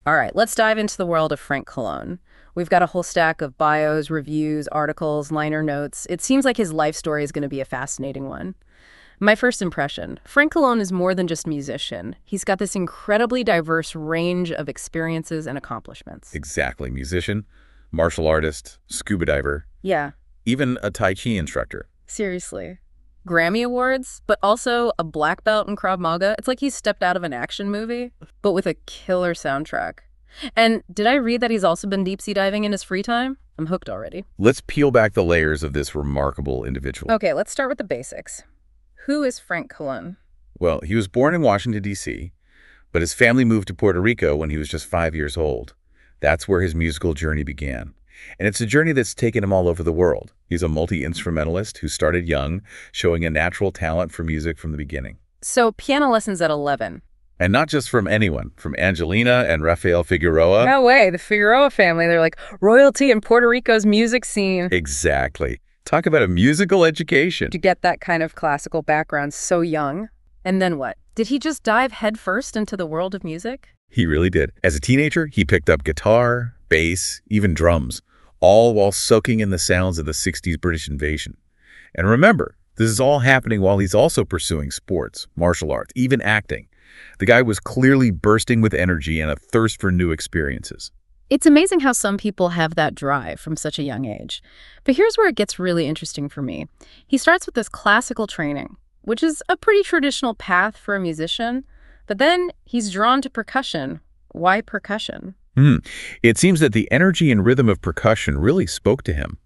All right, let's dive into the world of Frank Colón. We've got a whole stack of bios, reviews, articles, liner notes. It seems like his life story is going to be a fascinating one. My first impression, Frank Colón is more than just a musician. He's got this incredibly diverse range of experiences and accomplishments. Exactly. Musician, martial artist, scuba diver, Yeah, even a Tai Chi instructor. seriously. Grammy Awards, but also a black belt in Krav Maga. It's like he stepped out of an action movie, but with a killer soundtrack. And did I read that he's also been deep sea diving in his free time? I'm hooked already. Let's peel back the layers of this remarkable individual. Okay, let's start with the basics. Who is Frank Colón? Well, he was born in Washington, D.C., but his family moved to Puerto Rico when he was just 5 years old. That's where his musical journey began. And it's a journey that's taken him all over the world. He's a multi-instrumentalist who started young, showing a natural talent for music from the beginning. So, piano lessons at 11. And not just from anyone, from Angelina and Rafael Figueroa. No way, the Figueroa family, they're like royalty in Puerto Rico's music scene. Exactly. Talk about a musical education. To get that kind of classical background so young. And then what? Did he just dive headfirst into the world of music? He really did. As a teenager, he picked up guitar, bass, even drums, all while soaking in the sounds of the 60s British invasion. And remember, this is all happening while he's also pursuing sports, martial arts, even acting. The guy was clearly bursting with energy and a thirst for new experiences. It's amazing how some people have that drive from such a young age. But here's where it gets really interesting for me. He starts with this classical training, which is a pretty traditional path for a musician. But then he's drawn to percussion. Why percussion? It seems that the energy and rhythm of percussion really spoke to him.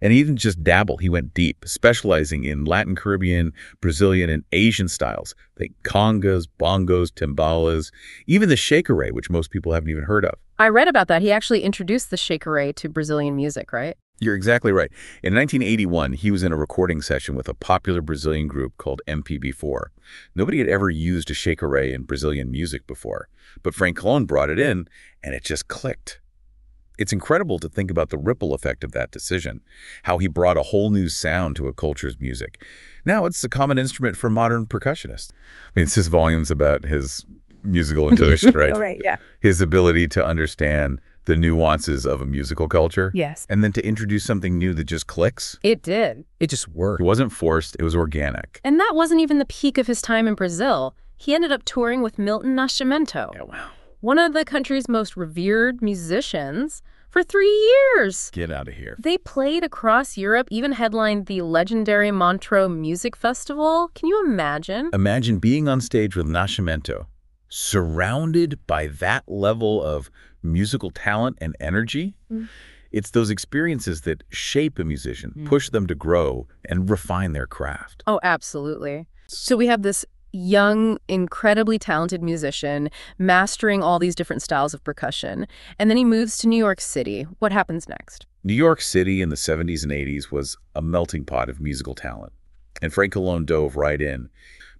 And he didn't just dabble, he went deep, specializing in Latin, Caribbean, Brazilian, and Asian styles. Think congas, bongos, timbales, even the shakeré, which most people haven't even heard of. I read about that. He actually introduced the shakeré to Brazilian music, right? You're exactly right. In 1981, he was in a recording session with a popular Brazilian group called MPB4. Nobody had ever used a shakeré in Brazilian music before, but Frank Colón brought it in, and it just clicked. It's incredible to think about the ripple effect of that decision, how he brought a whole new sound to a culture's music. Now it's a common instrument for modern percussionists. I mean, it says volumes about his musical intuition, right? Oh, right, yeah. His ability to understand the nuances of a musical culture. Yes. And then to introduce something new that just clicks. It did. It just worked. It wasn't forced, it was organic. And that wasn't even the peak of his time in Brazil. He ended up touring with Milton Nascimento, Oh, wow. one of the country's most revered musicians, for 3 years. Get out of here. They played across Europe, even headlined the legendary Montreux Music Festival. Can you imagine? Imagine being on stage with Nascimento, surrounded by that level of musical talent and energy. It's those experiences that shape a musician, push them to grow and refine their craft. Oh, absolutely. So we have this young, incredibly talented musician mastering all these different styles of percussion. And then he moves to New York City. What happens next? New York City in the 70s and 80s was a melting pot of musical talent, and Frank Colón dove right in.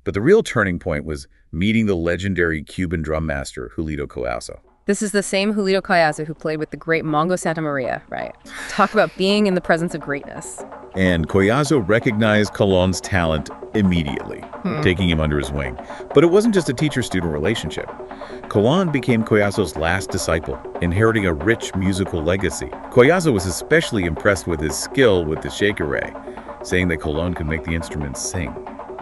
But the real turning point was meeting the legendary Cuban drum master, Julito Collazo. This is the same Julito Collazo who played with the great Mongo Santa Maria, right? Talk about being in the presence of greatness. And Collazo recognized Colón's talent immediately, taking him under his wing. But it wasn't just a teacher-student relationship. Colón became Collazo's last disciple, inheriting a rich musical legacy. Collazo was especially impressed with his skill with the shakeré, saying that Colón could make the instrument sing.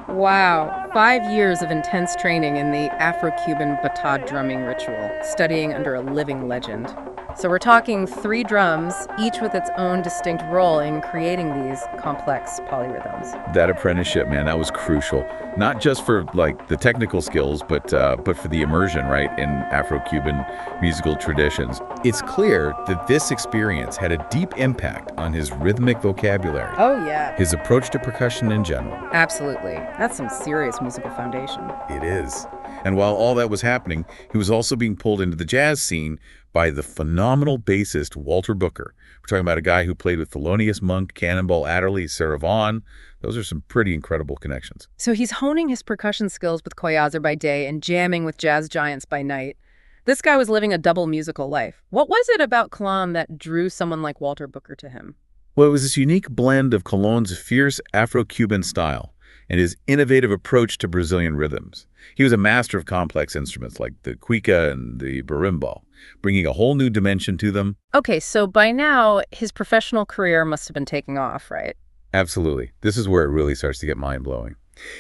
Wow. 5 years of intense training in the Afro-Cuban batad drumming ritual, studying under a living legend. So we're talking 3 drums, each with its own distinct role in creating these complex polyrhythms. That apprenticeship, man, that was crucial. Not just for like the technical skills, but for the immersion, right, in Afro-Cuban musical traditions. It's clear that this experience had a deep impact on his rhythmic vocabulary, Oh, yeah. his approach to percussion in general. Absolutely. That's some serious musical foundation. It is. And while all that was happening, he was also being pulled into the jazz scene by the phenomenal bassist Walter Booker. We're talking about a guy who played with Thelonious Monk, Cannonball Adderley, Sarah Vaughan. Those are some pretty incredible connections. So he's honing his percussion skills with Collazo by day and jamming with jazz giants by night. This guy was living a double musical life. What was it about Colón that drew someone like Walter Booker to him? Well, it was this unique blend of Colón's fierce Afro-Cuban style and his innovative approach to Brazilian rhythms. He was a master of complex instruments like the cuica and the berimbau, bringing a whole new dimension to them. Okay, so by now, his professional career must have been taking off, right? Absolutely. This is where it really starts to get mind-blowing.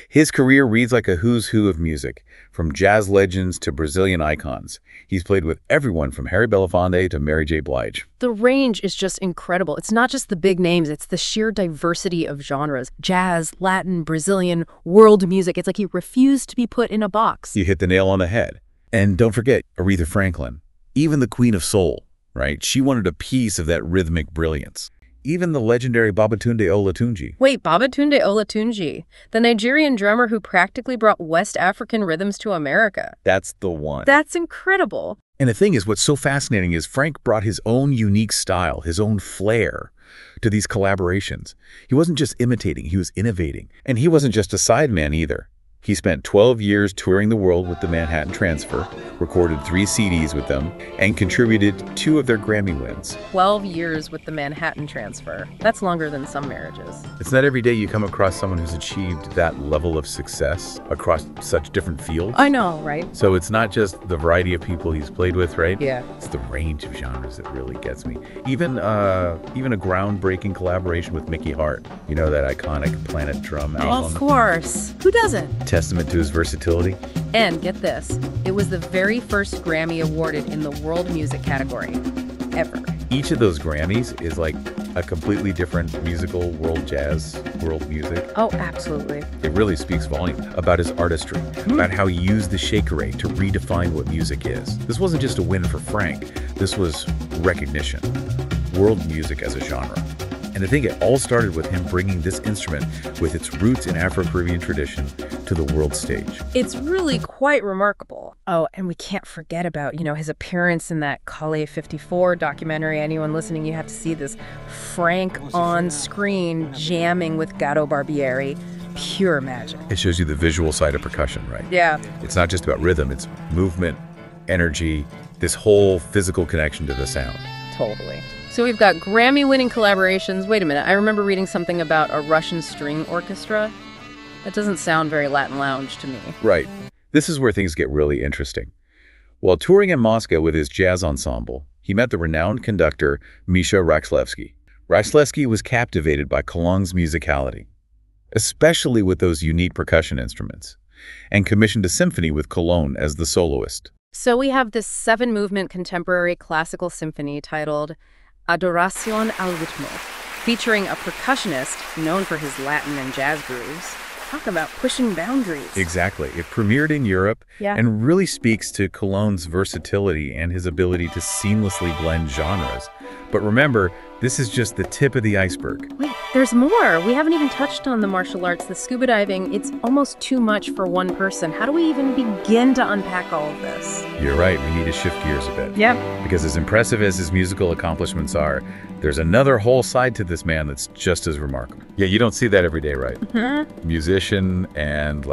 His career reads like a who's who of music, from jazz legends to Brazilian icons. He's played with everyone from Harry Belafonte to Mary J. Blige. The range is just incredible. It's not just the big names, it's the sheer diversity of genres. Jazz, Latin, Brazilian, world music. It's like he refused to be put in a box. You hit the nail on the head. And don't forget Aretha Franklin, even the Queen of Soul, right? She wanted a piece of that rhythmic brilliance. Even the legendary Babatunde Olatunji. Wait, Babatunde Olatunji, the Nigerian drummer who practically brought West African rhythms to America. That's the one. That's incredible. And the thing is, what's so fascinating is Frank brought his own unique style, his own flair to these collaborations. He wasn't just imitating, he was innovating. And he wasn't just a sideman either. He spent 12 years touring the world with the Manhattan Transfer, recorded 3 CDs with them, and contributed 2 of their Grammy wins. 12 years with the Manhattan Transfer. That's longer than some marriages. It's not every day you come across someone who's achieved that level of success across such different fields. I know, right? So it's not just the variety of people he's played with, right? Yeah. It's the range of genres that really gets me. Even a groundbreaking collaboration with Mickey Hart. You know, that iconic Planet Drum album? Of course. Who doesn't? Testament to his versatility. And get this, it was the very first Grammy awarded in the world music category, ever. Each of those Grammys is like a completely different musical world jazz, world music. Oh, absolutely. It really speaks volumes about his artistry, about how he used the shakeré to redefine what music is. This wasn't just a win for Frank. This was recognition. World music as a genre. And I think it all started with him bringing this instrument with its roots in Afro-Caribbean tradition to the world stage. It's really quite remarkable. Oh, and we can't forget about, his appearance in that Colo 54 documentary. Anyone listening, you have to see this. Frank on screen jamming with Gato Barbieri. Pure magic. It shows you the visual side of percussion, right? Yeah. It's not just about rhythm, it's movement, energy, this whole physical connection to the sound. Totally. So we've got Grammy-winning collaborations. Wait a minute, I remember reading something about a Russian string orchestra. That doesn't sound very Latin lounge to me. Right. This is where things get really interesting. While touring in Moscow with his jazz ensemble, he met the renowned conductor Misha Raxlevsky. Raxlevsky was captivated by Colón's musicality, especially with those unique percussion instruments, and commissioned a symphony with Colón as the soloist. So we have this 7-movement contemporary classical symphony titled Adoración al Ritmo, featuring a percussionist known for his Latin and jazz grooves. Talk about pushing boundaries. Exactly. It premiered in Europe and really speaks to Colón's versatility and his ability to seamlessly blend genres. But remember, this is just the tip of the iceberg. Wait, there's more. We haven't even touched on the martial arts, the scuba diving. It's almost too much for one person. How do we even begin to unpack all of this? You're right. We need to shift gears a bit. Yeah. Because as impressive as his musical accomplishments are, there's another whole side to this man that's just as remarkable. Yeah, you don't see that every day, right? Mm-hmm. Musician and,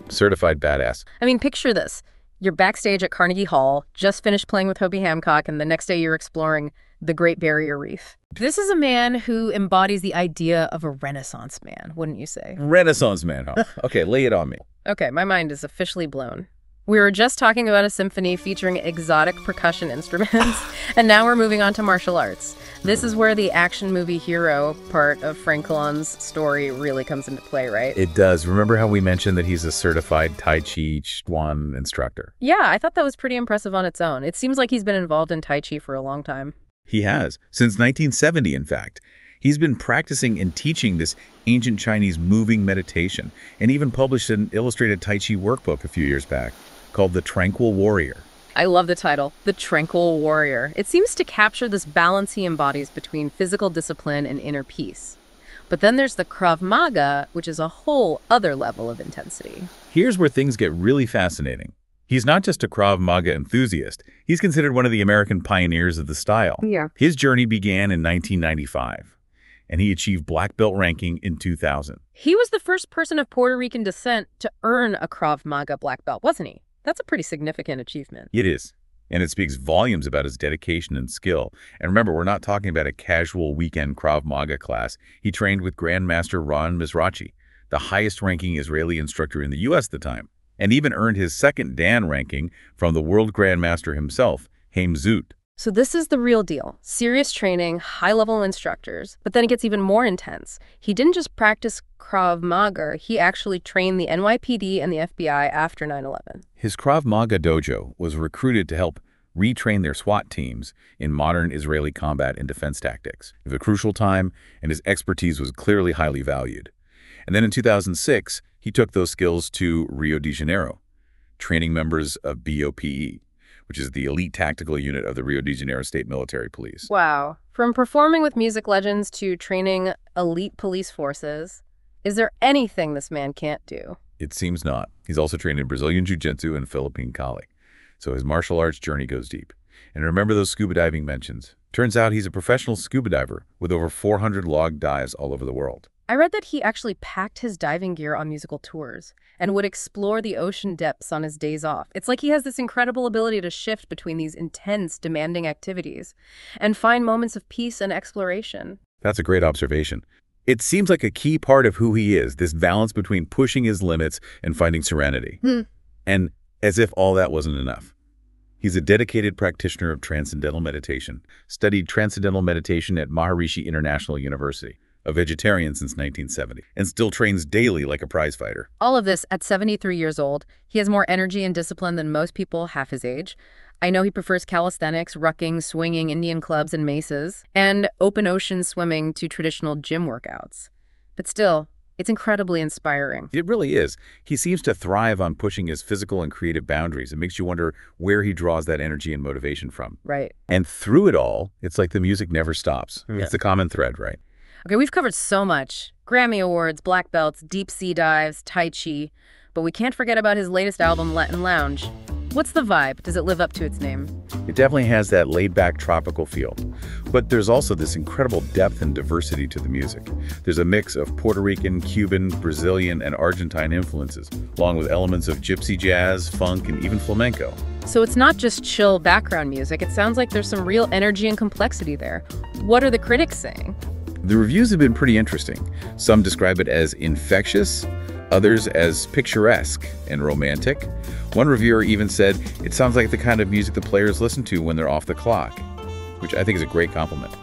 certified badass. I mean, picture this. You're backstage at Carnegie Hall, just finished playing with Herbie Hancock, and the next day you're exploring the Great Barrier Reef. This is a man who embodies the idea of a Renaissance man, wouldn't you say? Renaissance man, huh? Okay, lay it on me. Okay, my mind is officially blown. We were just talking about a symphony featuring exotic percussion instruments, and now we're moving on to martial arts. This is where the action movie hero part of Frank Colón's story really comes into play, right? It does. Remember how we mentioned that he's a certified Tai Chi Chuan instructor? Yeah, I thought that was pretty impressive on its own. It seems like he's been involved in Tai Chi for a long time. He has. Since 1970, in fact. He's been practicing and teaching this ancient Chinese moving meditation, and even published an illustrated Tai Chi workbook a few years back called The Tranquil Warrior. I love the title, The Tranquil Warrior. It seems to capture this balance he embodies between physical discipline and inner peace. But then there's the Krav Maga, which is a whole other level of intensity. Here's where things get really fascinating. He's not just a Krav Maga enthusiast. He's considered one of the American pioneers of the style. Yeah. His journey began in 1995, and he achieved black belt ranking in 2000. He was the first person of Puerto Rican descent to earn a Krav Maga black belt, wasn't he? That's a pretty significant achievement. It is. And it speaks volumes about his dedication and skill. And remember, we're not talking about a casual weekend Krav Maga class. He trained with Grandmaster Ron Mizrachi, the highest-ranking Israeli instructor in the U.S. at the time, and even earned his second Dan ranking from the world grandmaster himself, Haim Zoot. So this is the real deal. Serious training, high-level instructors, but then it gets even more intense. He didn't just practice Krav Maga, he actually trained the NYPD and the FBI after 9/11. His Krav Maga dojo was recruited to help retrain their SWAT teams in modern Israeli combat and defense tactics. It was a crucial time, and his expertise was clearly highly valued. And then in 2006, he took those skills to Rio de Janeiro, training members of BOPE, which is the elite tactical unit of the Rio de Janeiro State Military Police. Wow. From performing with music legends to training elite police forces, is there anything this man can't do? It seems not. He's also trained in Brazilian Jiu-Jitsu and Philippine Kali. So his martial arts journey goes deep. And remember those scuba diving mentions. Turns out he's a professional scuba diver with over 400 log dives all over the world. I read that he actually packed his diving gear on musical tours and would explore the ocean depths on his days off. It's like he has this incredible ability to shift between these intense, demanding activities and find moments of peace and exploration. That's a great observation. It seems like a key part of who he is, this balance between pushing his limits and finding serenity. And as if all that wasn't enough, he's a dedicated practitioner of transcendental meditation, studied transcendental meditation at Maharishi International University, a vegetarian since 1970, and still trains daily like a prizefighter. All of this at 73 years old. He has more energy and discipline than most people half his age. I know he prefers calisthenics, rucking, swinging, Indian clubs and maces, and open ocean swimming to traditional gym workouts. But still, it's incredibly inspiring. It really is. He seems to thrive on pushing his physical and creative boundaries. It makes you wonder where he draws that energy and motivation from. Right. And through it all, it's like the music never stops. Yeah. It's the common thread, right? Okay, we've covered so much. Grammy Awards, black belts, deep sea dives, Tai Chi. But we can't forget about his latest album, Latin Lounge. What's the vibe? Does it live up to its name? It definitely has that laid-back tropical feel. But there's also this incredible depth and diversity to the music. There's a mix of Puerto Rican, Cuban, Brazilian, and Argentine influences, along with elements of gypsy jazz, funk, and even flamenco. So it's not just chill background music. It sounds like there's some real energy and complexity there. What are the critics saying? The reviews have been pretty interesting. Some describe it as infectious, others as picturesque and romantic. One reviewer even said, it sounds like the kind of music the players listen to when they're off the clock, which I think is a great compliment.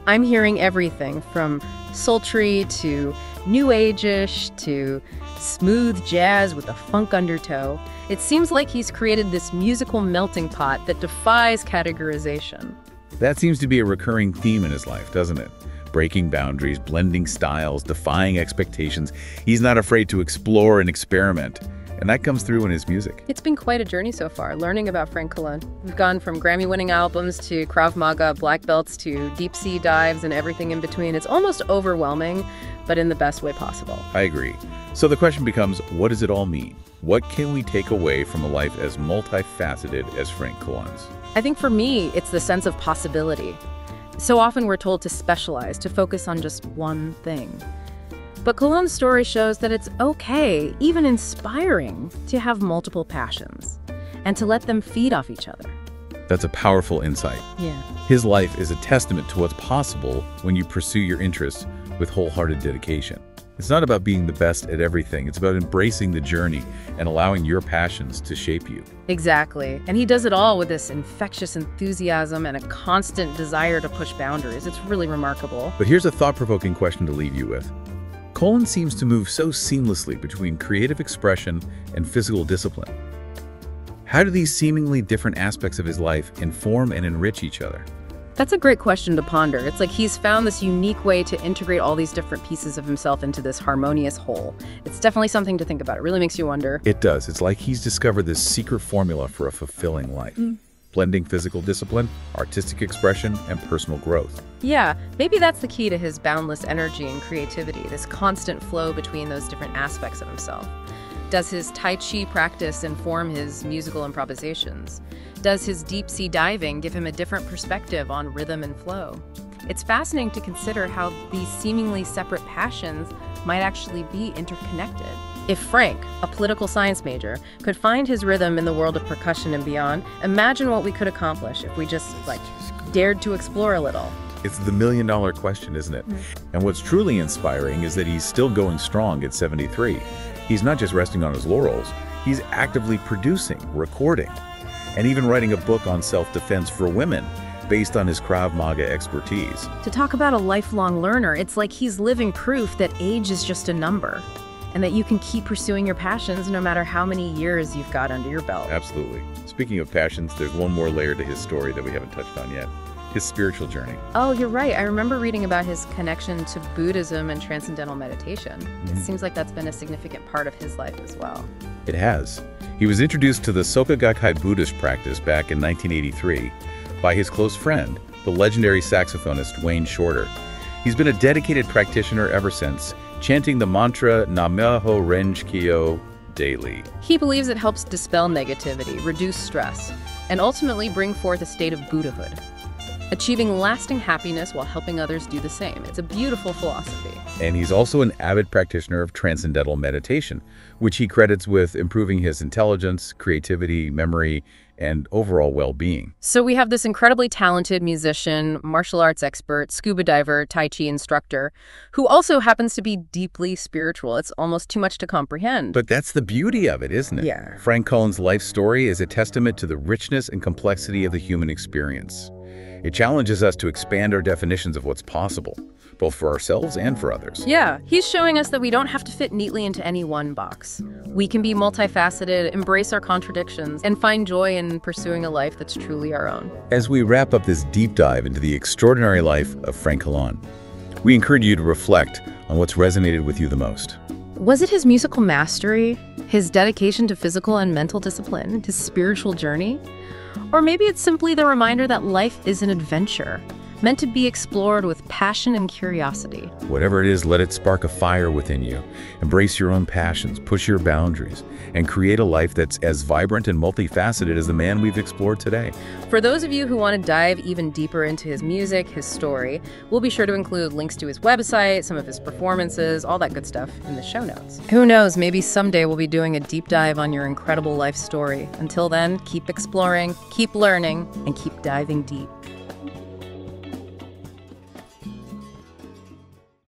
I'm hearing everything from sultry to new age-ish to smooth jazz with a funk undertow. It seems like he's created this musical melting pot that defies categorization. That seems to be a recurring theme in his life, doesn't it? Breaking boundaries, blending styles, defying expectations. He's not afraid to explore and experiment. And that comes through in his music. It's been quite a journey so far, learning about Frank Colón. We've gone from Grammy-winning albums to Krav Maga black belts to deep sea dives and everything in between. It's almost overwhelming, but in the best way possible. I agree. So the question becomes, what does it all mean? What can we take away from a life as multifaceted as Frank Colón's? I think for me, it's the sense of possibility. So often we're told to specialize, to focus on just one thing. But Colón's story shows that it's okay, even inspiring, to have multiple passions and to let them feed off each other. That's a powerful insight. Yeah. His life is a testament to what's possible when you pursue your interests with wholehearted dedication. It's not about being the best at everything. It's about embracing the journey and allowing your passions to shape you. Exactly. And he does it all with this infectious enthusiasm and a constant desire to push boundaries. It's really remarkable. But here's a thought-provoking question to leave you with. Colón seems to move so seamlessly between creative expression and physical discipline. How do these seemingly different aspects of his life inform and enrich each other? That's a great question to ponder. It's like he's found this unique way to integrate all these different pieces of himself into this harmonious whole. It's definitely something to think about. It really makes you wonder. It does. It's like he's discovered this secret formula for a fulfilling life. Blending physical discipline, artistic expression, and personal growth. Yeah, maybe that's the key to his boundless energy and creativity, this constant flow between those different aspects of himself. Does his Tai Chi practice inform his musical improvisations? Does his deep sea diving give him a different perspective on rhythm and flow? It's fascinating to consider how these seemingly separate passions might actually be interconnected. If Frank, a political science major, could find his rhythm in the world of percussion and beyond, imagine what we could accomplish if we just, dared to explore a little. It's the million-dollar question, isn't it? And what's truly inspiring is that he's still going strong at 73. He's not just resting on his laurels, he's actively producing, recording, and even writing a book on self-defense for women based on his Krav Maga expertise. To talk about a lifelong learner, it's like he's living proof that age is just a number, and that you can keep pursuing your passions no matter how many years you've got under your belt. Absolutely. Speaking of passions, there's one more layer to his story that we haven't touched on yet. His spiritual journey. Oh, you're right. I remember reading about his connection to Buddhism and transcendental meditation. It seems like that's been a significant part of his life as well. It has. He was introduced to the Soka Gakkai Buddhist practice back in 1983 by his close friend, the legendary saxophonist Wayne Shorter. He's been a dedicated practitioner ever since, chanting the mantra Nam-myoho Renge Kyo daily. He believes it helps dispel negativity, reduce stress, and ultimately bring forth a state of Buddhahood, achieving lasting happiness while helping others do the same. It's a beautiful philosophy. And he's also an avid practitioner of transcendental meditation, which he credits with improving his intelligence, creativity, memory, and overall well-being. So we have this incredibly talented musician, martial arts expert, scuba diver, Tai Chi instructor, who also happens to be deeply spiritual. It's almost too much to comprehend. But that's the beauty of it, isn't it? Yeah. Frank Colón's life story is a testament to the richness and complexity of the human experience. It challenges us to expand our definitions of what's possible, both for ourselves and for others. Yeah, he's showing us that we don't have to fit neatly into any one box. We can be multifaceted, embrace our contradictions, and find joy in pursuing a life that's truly our own. As we wrap up this deep dive into the extraordinary life of Frank Colón, we encourage you to reflect on what's resonated with you the most. Was it his musical mastery, his dedication to physical and mental discipline, his spiritual journey? Or maybe it's simply the reminder that life is an adventure, meant to be explored with passion and curiosity. Whatever it is, let it spark a fire within you. Embrace your own passions, push your boundaries, and create a life that's as vibrant and multifaceted as the man we've explored today. For those of you who want to dive even deeper into his music, his story, we'll be sure to include links to his website, some of his performances, all that good stuff in the show notes. Who knows, maybe someday we'll be doing a deep dive on your incredible life story. Until then, keep exploring, keep learning, and keep diving deep.